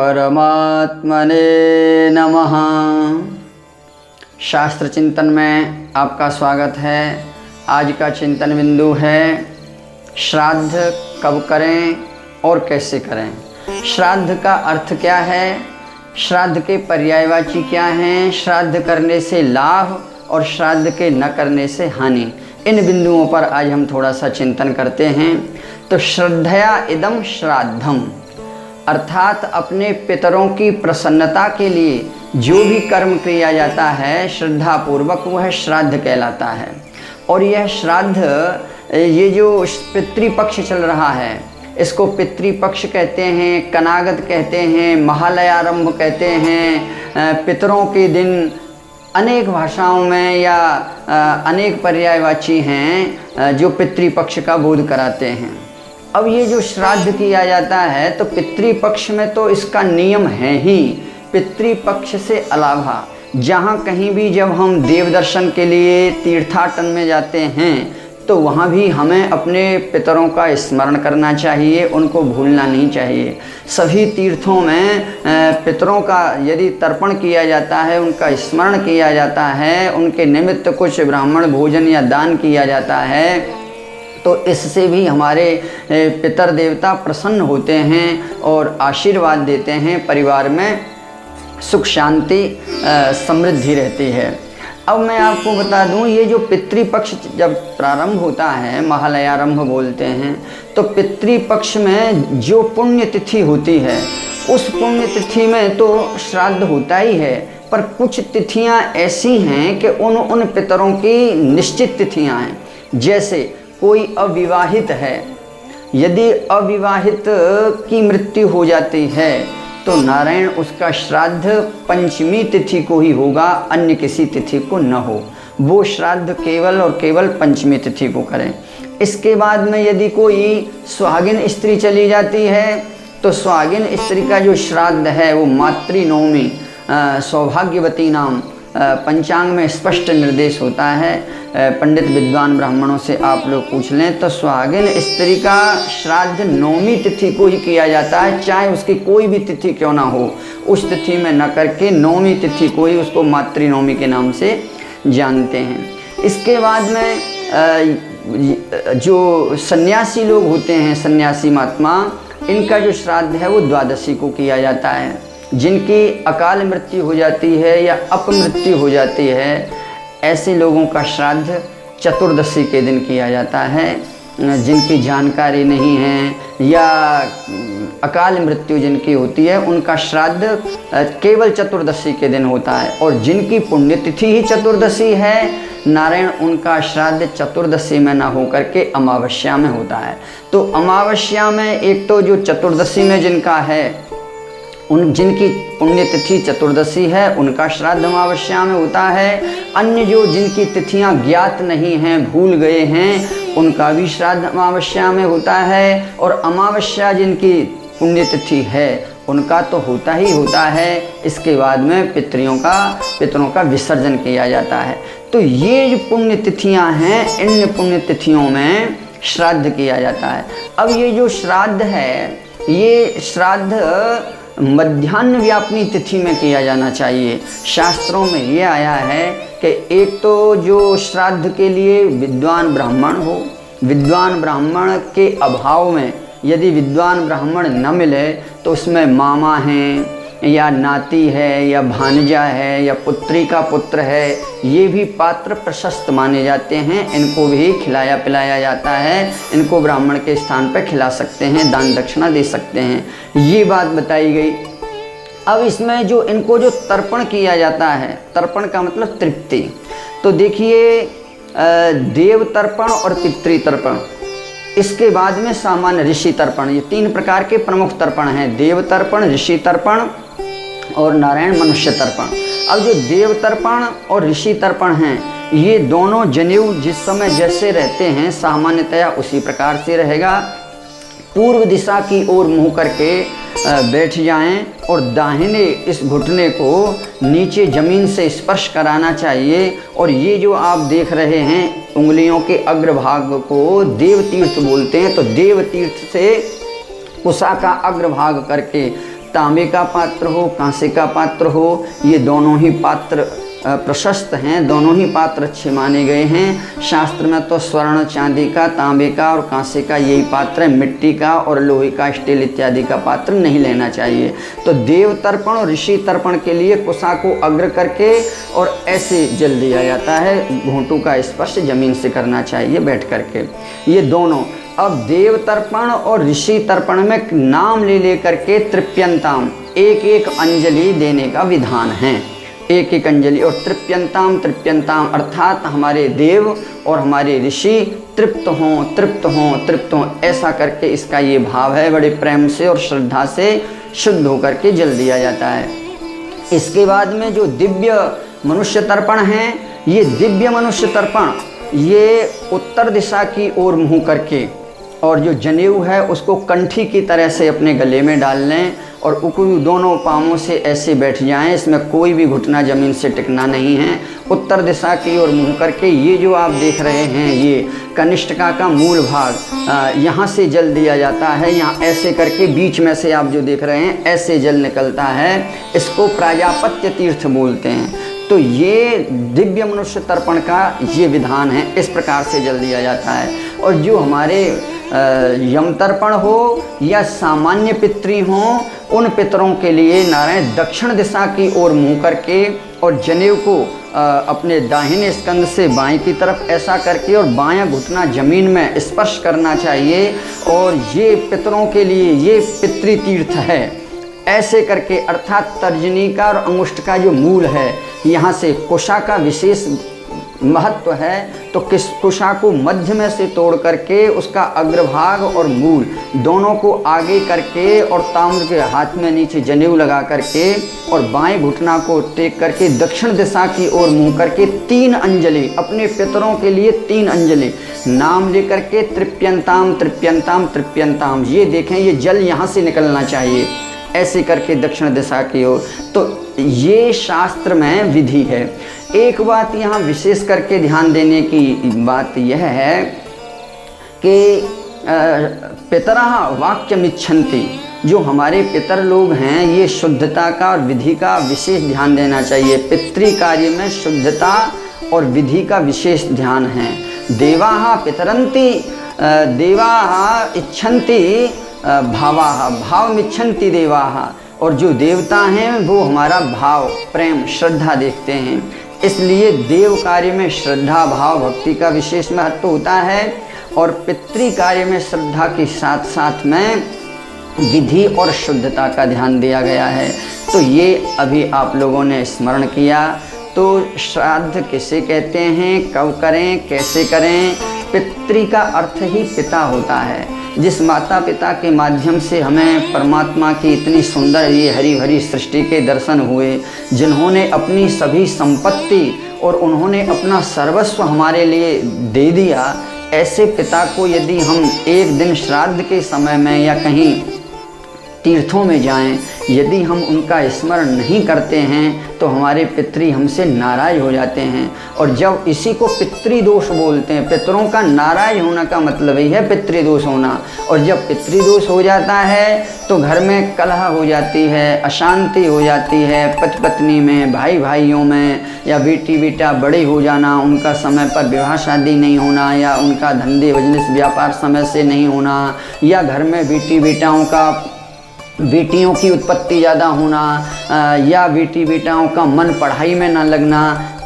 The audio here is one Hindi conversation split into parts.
परमात्मने नमः। शास्त्र चिंतन में आपका स्वागत है। आज का चिंतन बिंदु है श्राद्ध कब करें और कैसे करें। श्राद्ध का अर्थ क्या है, श्राद्ध के पर्यायवाची क्या हैं, श्राद्ध करने से लाभ और श्राद्ध के न करने से हानि, इन बिंदुओं पर आज हम थोड़ा सा चिंतन करते हैं। तो श्रद्धया इदं श्राद्धम, अर्थात अपने पितरों की प्रसन्नता के लिए जो भी कर्म किया जाता है श्रद्धापूर्वक, वह श्राद्ध कहलाता है। और यह श्राद्ध, ये जो पितृपक्ष चल रहा है इसको पितृपक्ष कहते हैं, कनागत कहते हैं, महालयारंभ कहते हैं। पितरों के दिन अनेक भाषाओं में या अनेक पर्यायवाची हैं जो पितृपक्ष का बोध कराते हैं। अब ये जो श्राद्ध किया जाता है तो पितृपक्ष में तो इसका नियम है ही। पितृपक्ष से अलावा जहाँ कहीं भी जब हम देव दर्शन के लिए तीर्थाटन में जाते हैं तो वहाँ भी हमें अपने पितरों का स्मरण करना चाहिए, उनको भूलना नहीं चाहिए। सभी तीर्थों में पितरों का यदि तर्पण किया जाता है, उनका स्मरण किया जाता है, उनके निमित्त कुछ ब्राह्मण भोजन या दान किया जाता है, तो इससे भी हमारे पितर देवता प्रसन्न होते हैं और आशीर्वाद देते हैं। परिवार में सुख शांति समृद्धि रहती है। अब मैं आपको बता दूं, ये जो पितृपक्ष जब प्रारंभ होता है, महालयारंभ बोलते हैं, तो पितृपक्ष में जो पुण्य तिथि होती है उस पुण्य तिथि में तो श्राद्ध होता ही है, पर कुछ तिथियां ऐसी हैं कि उन पितरों की निश्चित तिथियां हैं। जैसे कोई अविवाहित है, यदि अविवाहित की मृत्यु हो जाती है तो नारायण उसका श्राद्ध पंचमी तिथि को ही होगा, अन्य किसी तिथि को न हो। वो श्राद्ध केवल और केवल पंचमी तिथि को करें। इसके बाद में यदि कोई सुहागिन स्त्री चली जाती है तो सुहागिन स्त्री का जो श्राद्ध है वो मातृनवमी, सौभाग्यवती नाम पंचांग में स्पष्ट निर्देश होता है। पंडित विद्वान ब्राह्मणों से आप लोग पूछ लें तो सुहागिन स्त्री का श्राद्ध नवमी तिथि को ही किया जाता है, चाहे उसकी कोई भी तिथि क्यों ना हो। उस तिथि में न करके नवमी तिथि को ही उसको मातृनवमी के नाम से जानते हैं। इसके बाद में जो सन्यासी लोग होते हैं, सन्यासी महात्मा, इनका जो श्राद्ध है वो द्वादशी को किया जाता है। जिनकी अकाल मृत्यु हो जाती है या अपमृत्यु हो जाती है, ऐसे लोगों का श्राद्ध चतुर्दशी के दिन किया जाता है। जिनकी जानकारी नहीं है या अकाल मृत्यु जिनकी होती है उनका श्राद्ध केवल चतुर्दशी के दिन होता है। और जिनकी पुण्यतिथि ही चतुर्दशी है, नारायण उनका श्राद्ध चतुर्दशी में ना होकर के अमावस्या में होता है। तो अमावस्या में एक तो जो चतुर्दशी में जिनका है, उन जिनकी पुण्यतिथि चतुर्दशी है उनका श्राद्ध अमावस्या में होता है। अन्य जो जिनकी तिथियां ज्ञात नहीं हैं, भूल गए हैं, उनका भी श्राद्ध अमावस्या में होता है। और अमावस्या जिनकी पुण्यतिथि है उनका तो होता ही होता है। इसके बाद में पितरों का विसर्जन किया जाता है। तो ये जो पुण्यतिथियाँ हैं, इन पुण्यतिथियों में श्राद्ध किया जाता है। अब ये जो श्राद्ध है, ये श्राद्ध मध्याह्न व्यापनी तिथि में किया जाना चाहिए। शास्त्रों में ये आया है कि एक तो जो श्राद्ध के लिए विद्वान ब्राह्मण हो, विद्वान ब्राह्मण के अभाव में यदि विद्वान ब्राह्मण न मिले तो उसमें मामा हैं या नाती है या भांजा है या पुत्री का पुत्र है, ये भी पात्र प्रशस्त माने जाते हैं। इनको भी खिलाया पिलाया जाता है, इनको ब्राह्मण के स्थान पर खिला सकते हैं, दान दक्षिणा दे सकते हैं, ये बात बताई गई। अब इसमें जो इनको जो तर्पण किया जाता है, तर्पण का मतलब तृप्ति, तो देखिए देव तर्पण और पितृ तर्पण, इसके बाद में सामान्य ऋषि तर्पण, ये तीन प्रकार के प्रमुख तर्पण हैं। देव तर्पण, ऋषि तर्पण और नारायण मनुष्य तर्पण। अब जो देव तर्पण और ऋषि तर्पण हैं, ये दोनों जनेऊ जिस समय जैसे रहते हैं सामान्यतया उसी प्रकार से रहेगा। पूर्व दिशा की ओर मुँह करके बैठ जाएं और दाहिने इस घुटने को नीचे ज़मीन से स्पर्श कराना चाहिए। और ये जो आप देख रहे हैं उंगलियों के अग्रभाग को देव तीर्थ बोलते हैं। तो देव तीर्थ से कुशा का अग्रभाग करके तांबे का पात्र हो, कांसे का पात्र हो, ये दोनों ही पात्र प्रशस्त हैं, दोनों ही पात्र अच्छे माने गए हैं। शास्त्र में तो स्वर्ण, चांदी का, तांबे का और कांसे का यही पात्र है, मिट्टी का और लोहे का, स्टील इत्यादि का पात्र नहीं लेना चाहिए। तो देव तर्पण और ऋषि तर्पण के लिए कुशा को अग्र करके और ऐसे जल दिया जाता है, घूंटू का स्पर्श जमीन से करना चाहिए बैठ करके। ये दोनों अब देव तर्पण और ऋषि तर्पण में नाम ले करके तृप्यंताम एक एक अंजलि देने का विधान है, एक एक अंजलि। और तृप्यंताम अर्थात हमारे देव और हमारे ऋषि तृप्त हों, तृप्त हों, तृप्त हों, ऐसा करके इसका ये भाव है। बड़े प्रेम से और श्रद्धा से शुद्ध होकर के जल दिया जाता है। इसके बाद में जो दिव्य मनुष्य तर्पण है, ये दिव्य मनुष्य तर्पण ये उत्तर दिशा की ओर मुँह करके और जो जनेऊ है उसको कंठी की तरह से अपने गले में डाल लें और दोनों पाँवों से ऐसे बैठ जाएं। इसमें कोई भी घुटना ज़मीन से टिकना नहीं है। उत्तर दिशा की ओर मुँह करके ये जो आप देख रहे हैं ये कनिष्ठिका का मूल भाग, यहाँ से जल दिया जाता है। यहाँ ऐसे करके बीच में से आप जो देख रहे हैं ऐसे जल निकलता है, इसको प्राजापत्य तीर्थ बोलते हैं। तो ये दिव्य मनुष्य तर्पण का ये विधान है, इस प्रकार से जल दिया जाता है। और जो हमारे यम तर्पण हो या सामान्य पितृ हों, उन पितरों के लिए नारायण दक्षिण दिशा की ओर मुँह करके और जनेऊ को अपने दाहिने स्कंद से बाएं की तरफ ऐसा करके और बायां घुटना जमीन में स्पर्श करना चाहिए। और ये पितरों के लिए ये पितृतीर्थ है, ऐसे करके अर्थात तर्जनी का और अंगुष्ठ का जो मूल है, यहाँ से कुशा का विशेष महत्व है। तो किस कुशा को मध्य में से तोड़ करके उसका अग्रभाग और मूल दोनों को आगे करके और ताम्र के हाथ में नीचे जनेऊ लगा करके और बाएं घुटना को टेक करके दक्षिण दिशा की ओर मुँह करके 3 अंजलि अपने पितरों के लिए 3 अंजलि नाम लेकर के तृप्यंताम तृप्यंताम तृप्यंताम, ये देखें ये जल यहाँ से निकलना चाहिए, ऐसे करके दक्षिण दिशा की ओर। तो ये शास्त्र में विधि है। एक बात यहाँ विशेष करके ध्यान देने की बात यह है कि पितरः वाक्यमिच्छन्ति, जो हमारे पितर लोग हैं ये शुद्धता का और विधि का विशेष ध्यान देना चाहिए। पितृ कार्य में शुद्धता और विधि का विशेष ध्यान है। देवाः पितरन्ति, देवाः इच्छन्ति भावाः, भावमिच्छन्ति देवाः, और जो देवता हैं वो हमारा भाव, प्रेम, श्रद्धा देखते हैं। इसलिए देव कार्य में श्रद्धा, भाव, भक्ति का विशेष महत्व होता है और पितृ कार्य में श्रद्धा के साथ साथ में विधि और शुद्धता का ध्यान दिया गया है। तो ये अभी आप लोगों ने स्मरण किया। तो श्राद्ध किसे कहते हैं, कब करें, कैसे करें? पितृ का अर्थ ही पिता होता है। जिस माता पिता के माध्यम से हमें परमात्मा की इतनी सुंदर ये हरी भरी सृष्टि के दर्शन हुए, जिन्होंने अपनी सभी संपत्ति और उन्होंने अपना सर्वस्व हमारे लिए दे दिया, ऐसे पिता को यदि हम एक दिन श्राद्ध के समय में या कहीं तीर्थों में जाएं, यदि हम उनका स्मरण नहीं करते हैं तो हमारे पितृ हमसे नाराज हो जाते हैं। और जब इसी को पितृदोष बोलते हैं, पितरों का नाराज होने का मतलब ही है पितृदोष होना। और जब पितृदोष हो जाता है तो घर में कलह हो जाती है, अशांति हो जाती है, पति पत्नी में, भाई भाइयों में, या बेटी बेटा बड़े हो जाना, उनका समय पर विवाह शादी नहीं होना, या उनका धंधे बिजनेस व्यापार समय से नहीं होना, या घर में बेटी बेटाओं का बेटियों की उत्पत्ति ज़्यादा होना, या बेटी बेटाओं का मन पढ़ाई में ना लगना,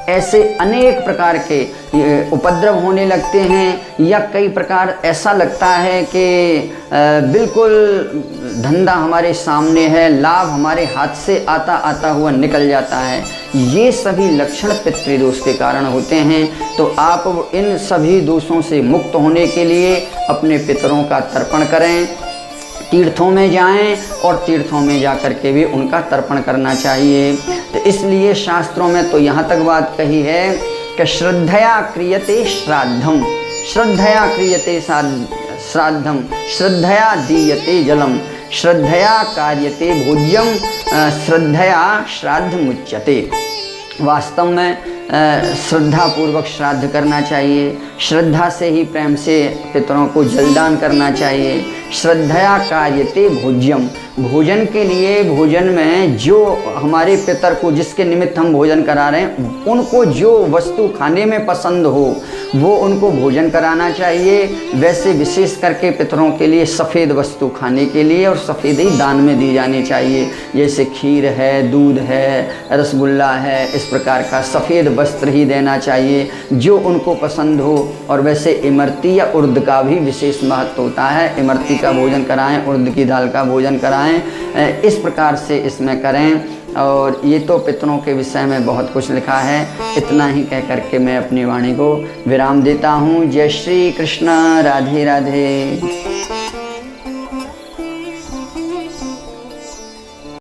ऐसे अनेक प्रकार के उपद्रव होने लगते हैं। या कई प्रकार ऐसा लगता है कि बिल्कुल धंधा हमारे सामने है, लाभ हमारे हाथ से आता आता हुआ निकल जाता है। ये सभी लक्षण पितृदोष के कारण होते हैं। तो आप इन सभी दोषों से मुक्त होने के लिए अपने पितरों का तर्पण करें, तीर्थों में जाएं और तीर्थों में जा कर के भी उनका तर्पण करना चाहिए। तो इसलिए शास्त्रों में तो यहाँ तक बात कही है कि श्रद्धया क्रियते श्राद्धम, श्रद्धया क्रियते श्राद्धम, श्रद्धया दीयते जलम, श्रद्धया कार्यते भोज्यम, श्रद्धया श्राद्ध मुच्यते। वास्तव में श्रद्धा पूर्वक श्राद्ध करना चाहिए। श्रद्धा से ही प्रेम से पितरों को जलदान करना चाहिए। श्रद्धया कार्यते भोज्यम, भोजन के लिए, भोजन में जो हमारे पितर को जिसके निमित्त हम भोजन करा रहे हैं उनको जो वस्तु खाने में पसंद हो वो उनको भोजन कराना चाहिए। वैसे विशेष करके पितरों के लिए सफ़ेद वस्तु खाने के लिए और सफ़ेद ही दान में दी जानी चाहिए, जैसे खीर है, दूध है, रसगुल्ला है, इस प्रकार का सफ़ेद वस्त्र ही देना चाहिए जो उनको पसंद हो। और वैसे इमरती या उर्द का भी विशेष महत्व होता है, इमरती का भोजन कराएं, उर्द की दाल का भोजन कराएं, इस प्रकार से इसमें करें। और ये तो पितरों के विषय में बहुत कुछ लिखा है। इतना ही कह करके मैं अपनी वाणी को विराम देता हूँ। जय श्री कृष्ण, राधे राधे।